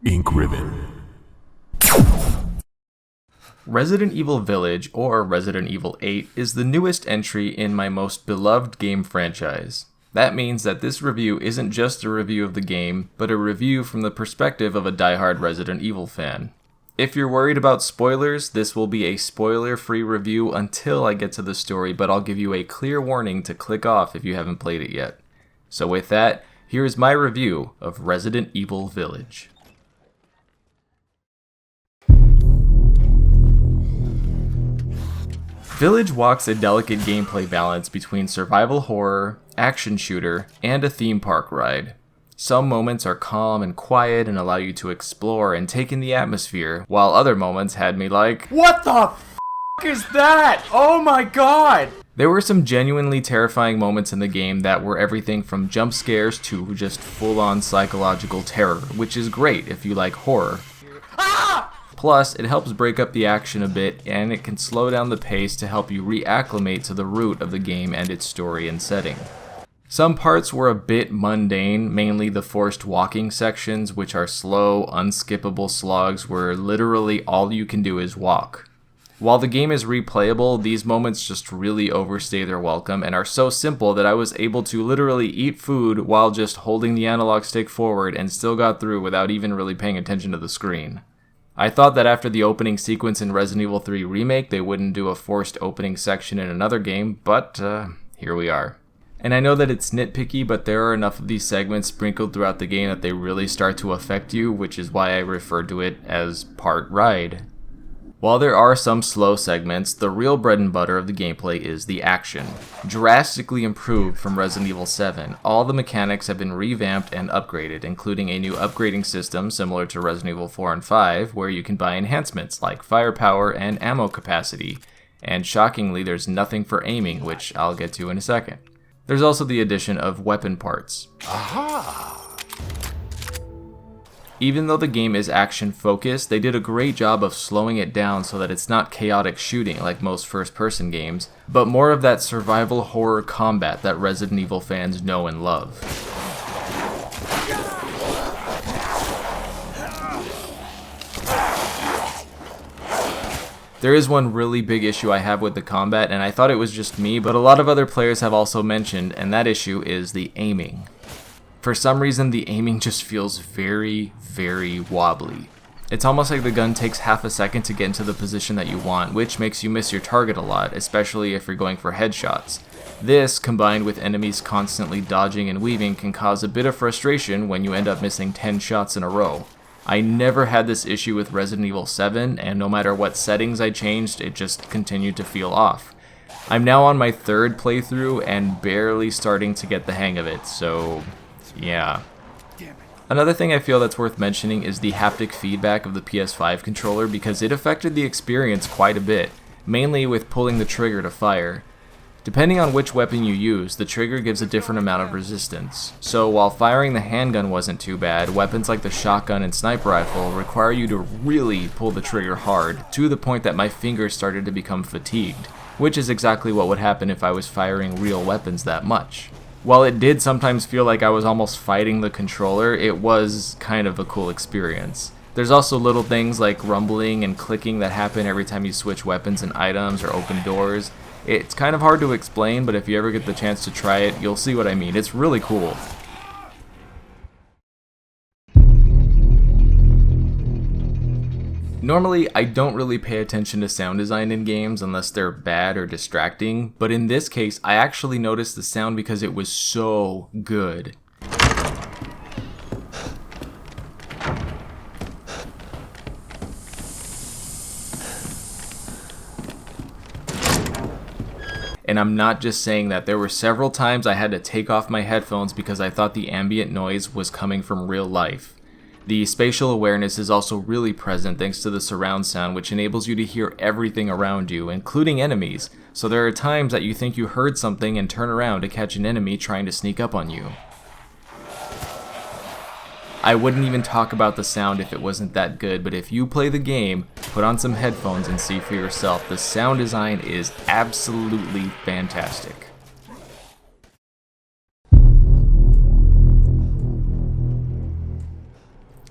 Ink Ribbon. Resident Evil Village, or Resident Evil 8, is the newest entry in my most beloved game franchise. That means that this review isn't just a review of the game, but a review from the perspective of a diehard Resident Evil fan. If you're worried about spoilers, this will be a spoiler-free review until I get to the story, but I'll give you a clear warning to click off if you haven't played it yet. So with that, here's my review of Resident Evil Village. Village walks a delicate gameplay balance between survival horror, action shooter, and a theme park ride. Some moments are calm and quiet and allow you to explore and take in the atmosphere, while other moments had me like, "What the f*** is that? Oh my god!" There were some genuinely terrifying moments in the game that were everything from jump scares to just full-on psychological terror, which is great if you like horror. Plus, it helps break up the action a bit, and it can slow down the pace to help you reacclimate to the root of the game and its story and setting. Some parts were a bit mundane, mainly the forced walking sections, which are slow, unskippable slogs where literally all you can do is walk. While the game is replayable, these moments just really overstay their welcome and are so simple that I was able to literally eat food while just holding the analog stick forward and still got through without even really paying attention to the screen. I thought that after the opening sequence in Resident Evil 3 Remake, they wouldn't do a forced opening section in another game, but here we are. And I know that it's nitpicky, but there are enough of these segments sprinkled throughout the game that they really start to affect you, which is why I refer to it as part ride. While there are some slow segments, the real bread and butter of the gameplay is the action. Drastically improved from Resident Evil 7, all the mechanics have been revamped and upgraded, including a new upgrading system similar to Resident Evil 4 and 5, where you can buy enhancements like firepower and ammo capacity, and shockingly there's nothing for aiming, which I'll get to in a second. There's also the addition of weapon parts. Aha! Even though the game is action-focused, they did a great job of slowing it down so that it's not chaotic shooting like most first-person games, but more of that survival horror combat that Resident Evil fans know and love. There is one really big issue I have with the combat, and I thought it was just me, but a lot of other players have also mentioned, and that issue is the aiming. For some reason, the aiming just feels very, very wobbly. It's almost like the gun takes half a second to get into the position that you want, which makes you miss your target a lot, especially if you're going for headshots. This, combined with enemies constantly dodging and weaving, can cause a bit of frustration when you end up missing 10 shots in a row. I never had this issue with Resident Evil 7, and no matter what settings I changed, it just continued to feel off. I'm now on my third playthrough and barely starting to get the hang of it, so yeah. Another thing I feel that's worth mentioning is the haptic feedback of the PS5 controller, because it affected the experience quite a bit, mainly with pulling the trigger to fire. Depending on which weapon you use, the trigger gives a different amount of resistance. So while firing the handgun wasn't too bad, weapons like the shotgun and sniper rifle require you to really pull the trigger hard, to the point that my fingers started to become fatigued, which is exactly what would happen if I was firing real weapons that much. While it did sometimes feel like I was almost fighting the controller, it was kind of a cool experience. There's also little things like rumbling and clicking that happen every time you switch weapons and items or open doors. It's kind of hard to explain, but if you ever get the chance to try it, you'll see what I mean. It's really cool. Normally, I don't really pay attention to sound design in games unless they're bad or distracting, but in this case, I actually noticed the sound because it was so good. And I'm not just saying that. There were several times I had to take off my headphones because I thought the ambient noise was coming from real life. The spatial awareness is also really present thanks to the surround sound, which enables you to hear everything around you, including enemies, so there are times that you think you heard something and turn around to catch an enemy trying to sneak up on you. I wouldn't even talk about the sound if it wasn't that good, but if you play the game, put on some headphones and see for yourself. The sound design is absolutely fantastic.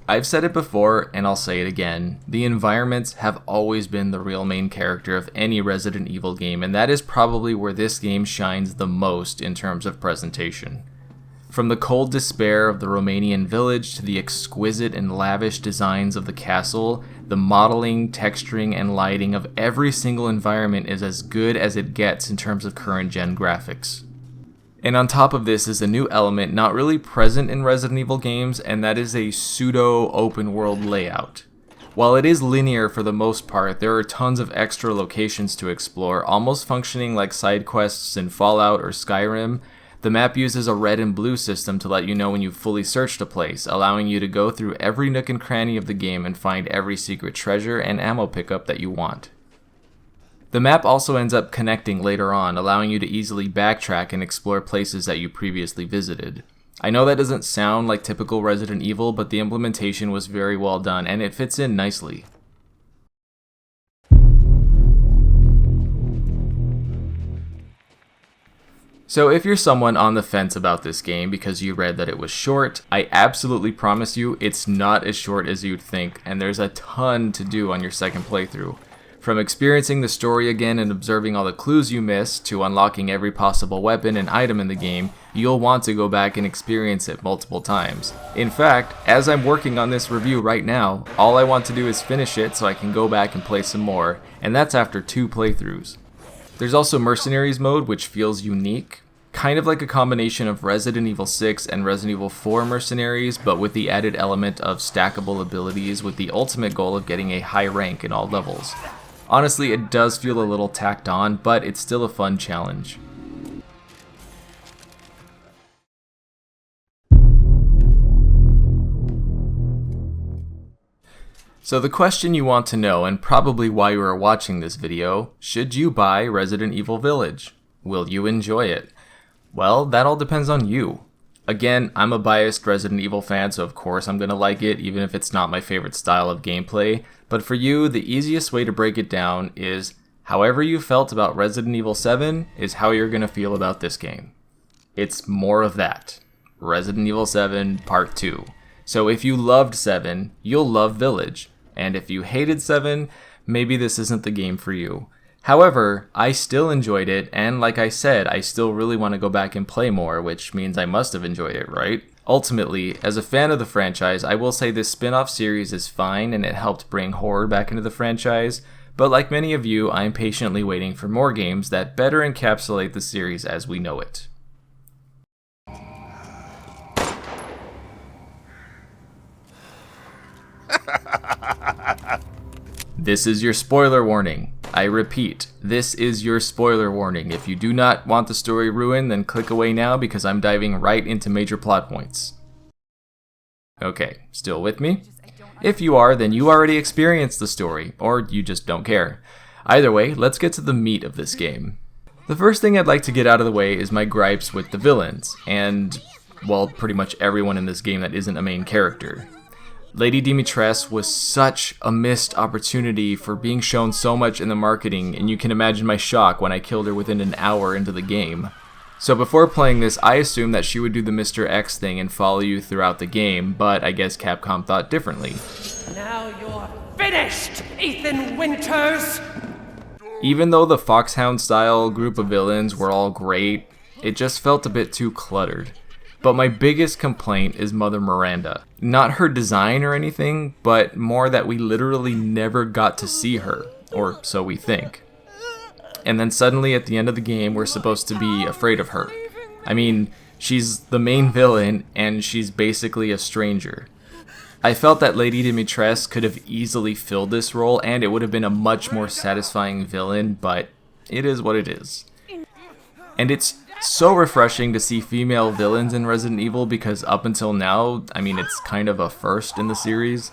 I've said it before, and I'll say it again. The environments have always been the real main character of any Resident Evil game, and that is probably where this game shines the most in terms of presentation. From the cold despair of the Romanian village to the exquisite and lavish designs of the castle, the modeling, texturing, and lighting of every single environment is as good as it gets in terms of current-gen graphics. And on top of this is a new element not really present in Resident Evil games, and that is a pseudo open world layout. While it is linear for the most part, there are tons of extra locations to explore, almost functioning like side quests in Fallout or Skyrim. The map uses a red and blue system to let you know when you've fully searched a place, allowing you to go through every nook and cranny of the game and find every secret treasure and ammo pickup that you want. The map also ends up connecting later on, allowing you to easily backtrack and explore places that you previously visited. I know that doesn't sound like typical Resident Evil, but the implementation was very well done and it fits in nicely. So if you're someone on the fence about this game because you read that it was short, I absolutely promise you it's not as short as you'd think, and there's a ton to do on your second playthrough. From experiencing the story again and observing all the clues you missed, to unlocking every possible weapon and item in the game, you'll want to go back and experience it multiple times. In fact, as I'm working on this review right now, all I want to do is finish it so I can go back and play some more, and that's after 2 playthroughs. There's also Mercenaries mode, which feels unique. Kind of like a combination of Resident Evil 6 and Resident Evil 4 Mercenaries, but with the added element of stackable abilities with the ultimate goal of getting a high rank in all levels. Honestly, it does feel a little tacked on, but it's still a fun challenge. So the question you want to know, and probably why you are watching this video, should you buy Resident Evil Village? Will you enjoy it? Well, that all depends on you. Again, I'm a biased Resident Evil fan, so of course I'm gonna like it, even if it's not my favorite style of gameplay. But for you, the easiest way to break it down is, however you felt about Resident Evil 7 is how you're gonna feel about this game. It's more of that. Resident Evil 7 Part 2. So if you loved 7, you'll love Village. And if you hated 7, maybe this isn't the game for you. However, I still enjoyed it, and like I said, I still really want to go back and play more, which means I must have enjoyed it, right? Ultimately, as a fan of the franchise, I will say this spin-off series is fine and it helped bring horror back into the franchise, but like many of you, I'm patiently waiting for more games that better encapsulate the series as we know it. This is your spoiler warning. I repeat, this is your spoiler warning. If you do not want the story ruined, then click away now because I'm diving right into major plot points. Okay, still with me? If you are, then you already experienced the story, or you just don't care. Either way, let's get to the meat of this game. The first thing I'd like to get out of the way is my gripes with the villains, and, well, pretty much everyone in this game that isn't a main character. Lady Dimitrescu was such a missed opportunity for being shown so much in the marketing, and you can imagine my shock when I killed her within an hour into the game. So before playing this, I assumed that she would do the Mr. X thing and follow you throughout the game, but I guess Capcom thought differently. Now you're finished, Ethan Winters! Even though the Foxhound-style group of villains were all great, it just felt a bit too cluttered. But my biggest complaint is Mother Miranda. Not her design or anything, but more that we literally never got to see her, or so we think. And then suddenly at the end of the game, we're supposed to be afraid of her. I mean, she's the main villain, and she's basically a stranger. I felt that Lady Dimitrescu could have easily filled this role, and it would have been a much more satisfying villain, but it is what it is. And it's so refreshing to see female villains in Resident Evil because up until now, I mean, it's kind of a first in the series.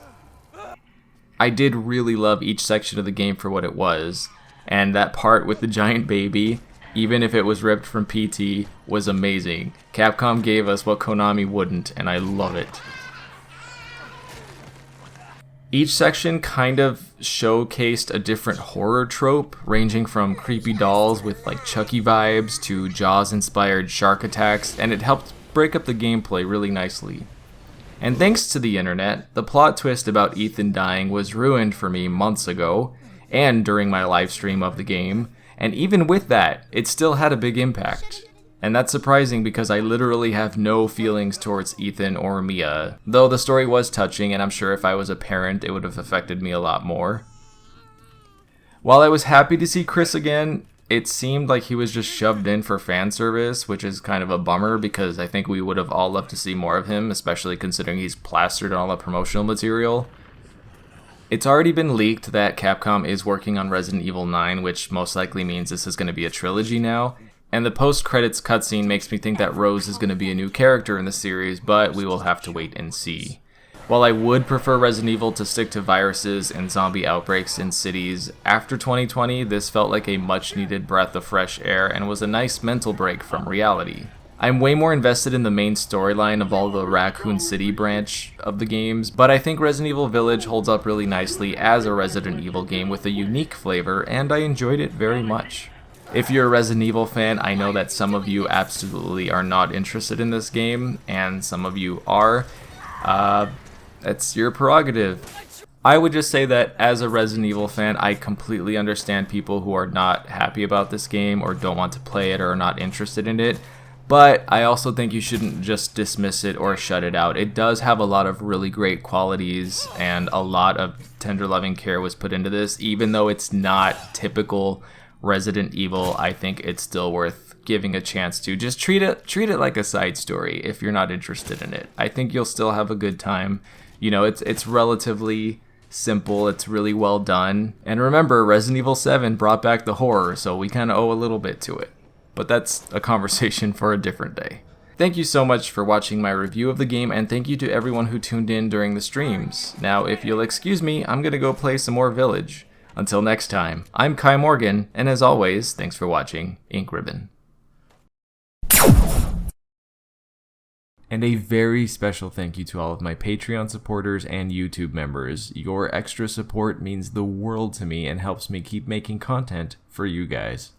I did really love each section of the game for what it was, and that part with the giant baby, even if it was ripped from PT, was amazing. Capcom gave us what Konami wouldn't, and I love it. Each section kind of showcased a different horror trope, ranging from creepy dolls with like Chucky vibes to Jaws-inspired shark attacks, and it helped break up the gameplay really nicely. And thanks to the internet, the plot twist about Ethan dying was ruined for me months ago, and during my live stream of the game, and even with that, it still had a big impact. And that's surprising because I literally have no feelings towards Ethan or Mia, though the story was touching and I'm sure if I was a parent it would have affected me a lot more. While I was happy to see Chris again, it seemed like he was just shoved in for fan service, which is kind of a bummer because I think we would have all loved to see more of him, especially considering he's plastered on all the promotional material. It's already been leaked that Capcom is working on Resident Evil 9, which most likely means this is going to be a trilogy now, and the post-credits cutscene makes me think that Rose is going to be a new character in the series, but we will have to wait and see. While I would prefer Resident Evil to stick to viruses and zombie outbreaks in cities, after 2020 this felt like a much needed breath of fresh air and was a nice mental break from reality. I'm way more invested in the main storyline of all the Raccoon City branch of the games, but I think Resident Evil Village holds up really nicely as a Resident Evil game with a unique flavor, and I enjoyed it very much. If you're a Resident Evil fan, I know that some of you absolutely are not interested in this game, and some of you are. That's your prerogative. I would just say that as a Resident Evil fan, I completely understand people who are not happy about this game or don't want to play it or are not interested in it. But I also think you shouldn't just dismiss it or shut it out. It does have a lot of really great qualities and a lot of tender loving care was put into this. Even though it's not typical Resident Evil, I think it's still worth giving a chance to. Just treat it like a side story if you're not interested in it. I think you'll still have a good time. You know, it's relatively simple, it's really well done. And remember, Resident Evil 7 brought back the horror, so we kind of owe a little bit to it. But that's a conversation for a different day. Thank you so much for watching my review of the game, and thank you to everyone who tuned in during the streams. Now, if you'll excuse me, I'm gonna go play some more Village. Until next time, I'm Kai Morgan, and as always, thanks for watching Ink Ribbon. And a very special thank you to all of my Patreon supporters and YouTube members. Your extra support means the world to me and helps me keep making content for you guys.